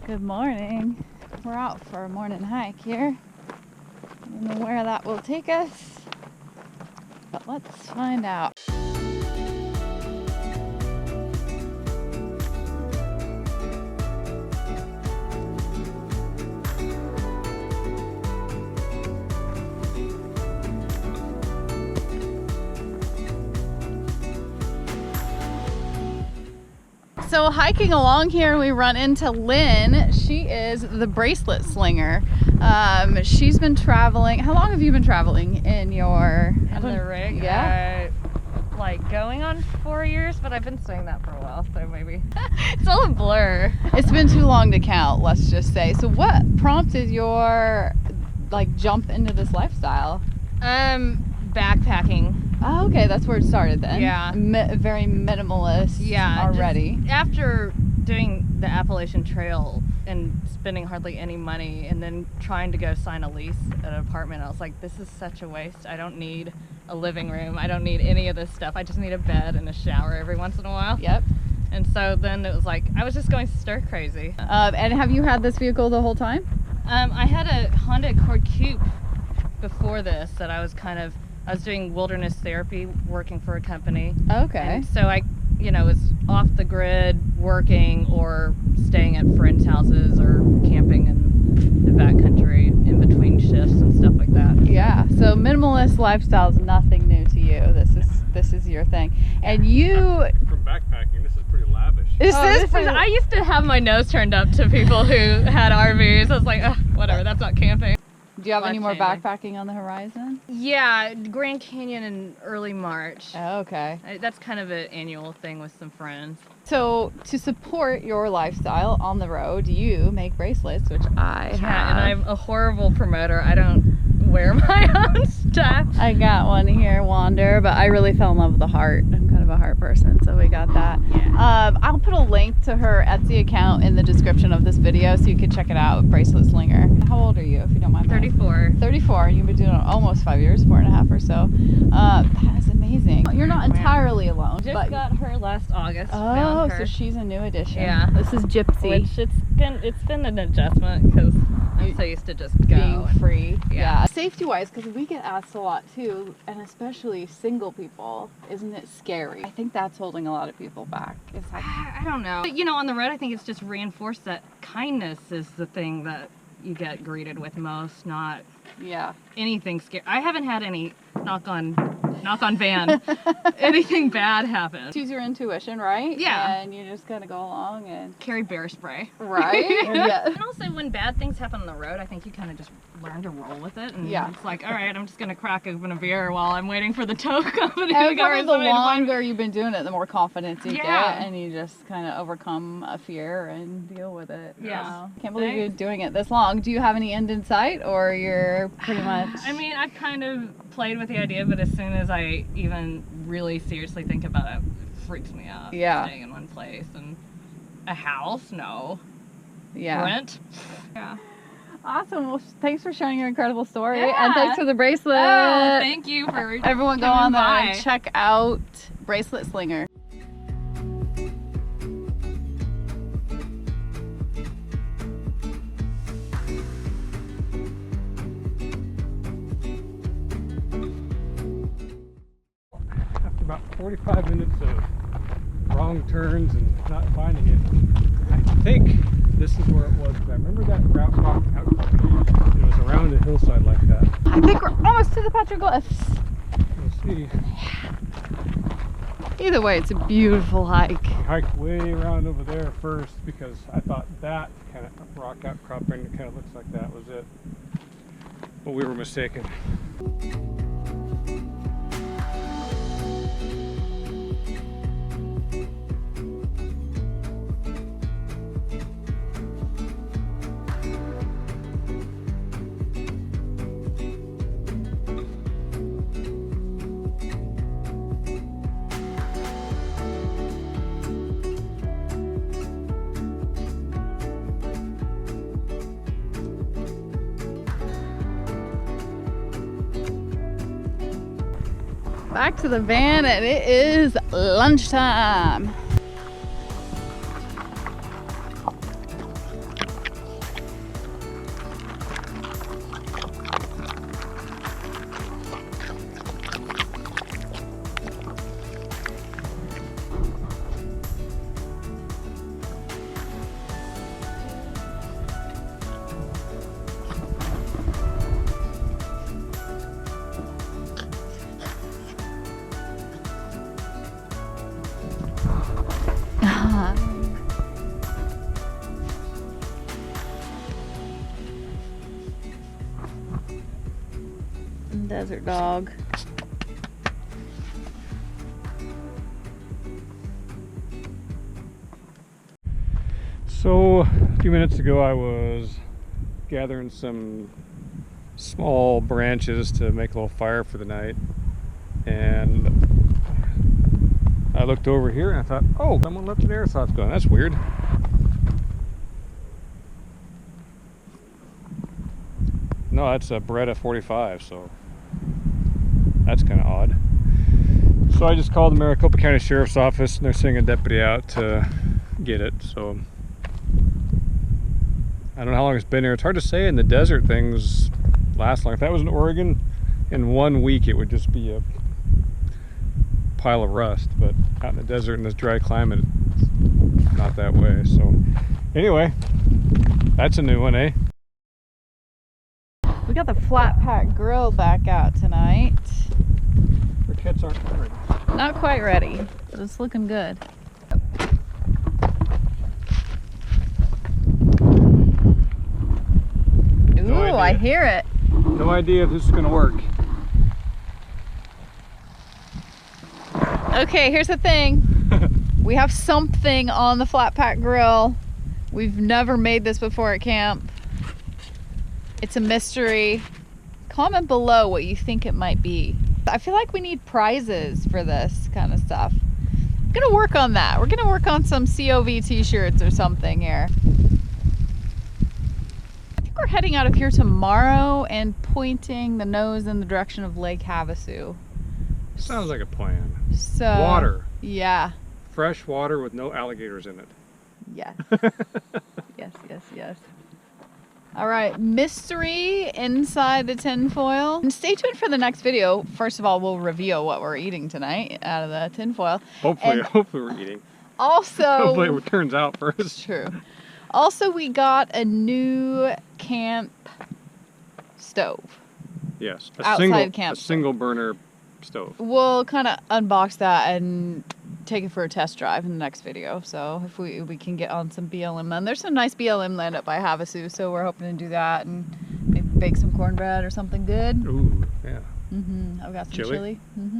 Good morning. We're out for a morning hike here. I don't know where that will take us, but let's find out. So hiking along here, we run into Linn. She is the Bracelet Slinger. She's been traveling. How long have you been traveling in your the rig? Yeah, Like going on 4 years, but I've been saying that for a while, so maybe it's all a blur. it's been too long to count, let's just say. So what prompted your jump into this lifestyle? Backpacking. Oh, okay, that's where it started then. Yeah. Very minimalist. Yeah. Already. After doing the Appalachian Trail and spending hardly any money, and then trying to go sign a lease at an apartment, I was like, this is such a waste. I don't need a living room. I don't need any of this stuff. I just need a bed and a shower every once in a while. Yep. And so then it was like, I was just going stir crazy. And have you had this vehicle the whole time? I had a Honda Accord Coupe before this that I was doing wilderness therapy working for a company. Okay. And so I, was off the grid working or staying at friends' houses or camping in the backcountry in between shifts and stuff like that. Yeah. So minimalist lifestyle is nothing new to you. This is your thing. And you From backpacking, this is pretty lavish. I used to have my nose turned up to people who had RVs. I was like, whatever, that's not camping. Do you have any more Life-changing. backpacking on the horizon? Yeah, Grand Canyon in early March. Oh, okay. That's kind of an annual thing with some friends. So to support your lifestyle on the road, you make bracelets, which I have. Yeah, and I'm a horrible promoter. I don't wear my own stuff. I got one here, Wander, but I really fell in love with the heart. I'm kind of a heart person, so we got that. Yeah. I'll put a link to her Etsy account in the description of this video so you can check it out, Bracelet Slinger. How old are you, if you don't mind? 34. 34, and you've been doing it almost 5 years, 4.5 or so. That is amazing. You're not entirely alone, Just but got her last August. oh, Found her. so she's a new addition. Yeah. This is Gypsy. Which it's been an adjustment because I'm so used to just Being go. free. Yeah. Safety wise, because we get asked a lot too, and especially single people, isn't it scary? I think that's holding a lot of people back. It's like, I don't know. But, on the road, I think it's just reinforced that kindness is the thing that you get greeted with most, not yeah. anything scary. I haven't had any knock on van anything bad happen. Choose your intuition, right? Yeah. And you just gotta go along and Carry bear spray. right. Yeah. And also when bad things happen on the road, I think you kind of just learn to roll with it. And Yeah. it's like, all right, I'm just going to crack open a beer while I'm waiting for the tow company to And go. probably the longer you've been doing it, the more confidence you Yeah. get, and you just kind of overcome a fear and deal with it. Yeah. Wow. Can't believe you're doing it this long. Do you have any end in sight, or you're pretty much? I mean, I've kind of played with the idea, but as soon as I even really seriously think about it, it freaks me out. Yeah. Staying in one place. And a house? No. Yeah. Rent? Yeah. Awesome. Well, thanks for sharing your incredible story, Yeah. and thanks for the bracelet. Oh, thank you for Everyone go coming on there by. and check out Bracelet Slinger. After about 45 minutes of wrong turns and not finding it, I think this is where it was. I remember that route outcropping. It was around a hillside like that. I think we're almost to the petroglyphs. We'll see. Either way, it's a beautiful hike. I hiked way around over there first because I thought that kind of rock outcropping that kind of looks like that was it. But we were mistaken. Back to the van, and it is lunchtime. desert dog. So, a few minutes ago I was gathering some small branches to make a little fire for the night, and I looked over here and I thought, oh, someone left an airsoft gun. That's weird. No, that's a Beretta 45, so that's kind of odd. So I just called the Maricopa County Sheriff's Office and they're sending a deputy out to get it. So I don't know how long it's been here. It's hard to say. In the desert, things last long. If that was in Oregon, in 1 week it would just be a pile of rust. But out in the desert in this dry climate, it's not that way. So anyway, that's a new one, eh? We got the flat pack grill back out tonight. Briquettes aren't ready. Not quite ready, but it's looking good. Ooh, I hear it. No idea if this is gonna work. Okay, here's the thing. We have something on the flat pack grill. We've never made this before at camp. It's a mystery. Comment below what you think it might be. I feel like we need prizes for this kind of stuff. I'm gonna work on that. We're gonna work on some COV t-shirts or something here. I think we're heading out of here tomorrow and pointing the nose in the direction of Lake Havasu. Sounds like a plan. So Water. Yeah. Fresh water with no alligators in it. Yes. Yes, yes, yes. All right, mystery inside the tinfoil. And stay tuned for the next video. First of all, we'll reveal what we're eating tonight out of the tinfoil. Hopefully, And hopefully we're eating. Also, Hopefully it turns out first. true. Also, we got a new camp stove. Yes, Outside camp a single burner stove. We'll kind of unbox that and take it for a test drive in the next video. So if we can get on some BLM land. There's some nice BLM land up by Havasu, so we're hoping to do that and maybe bake some cornbread or something good. Ooh, yeah. I've got some Chili? chili.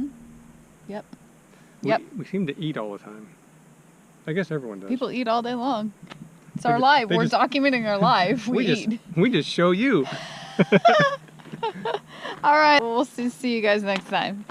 Yep. We seem to eat all the time. I guess everyone does. People eat all day long. It's They our ju- life. they We're just- documenting our life. We eat. We just show you. All right. We'll see you guys next time.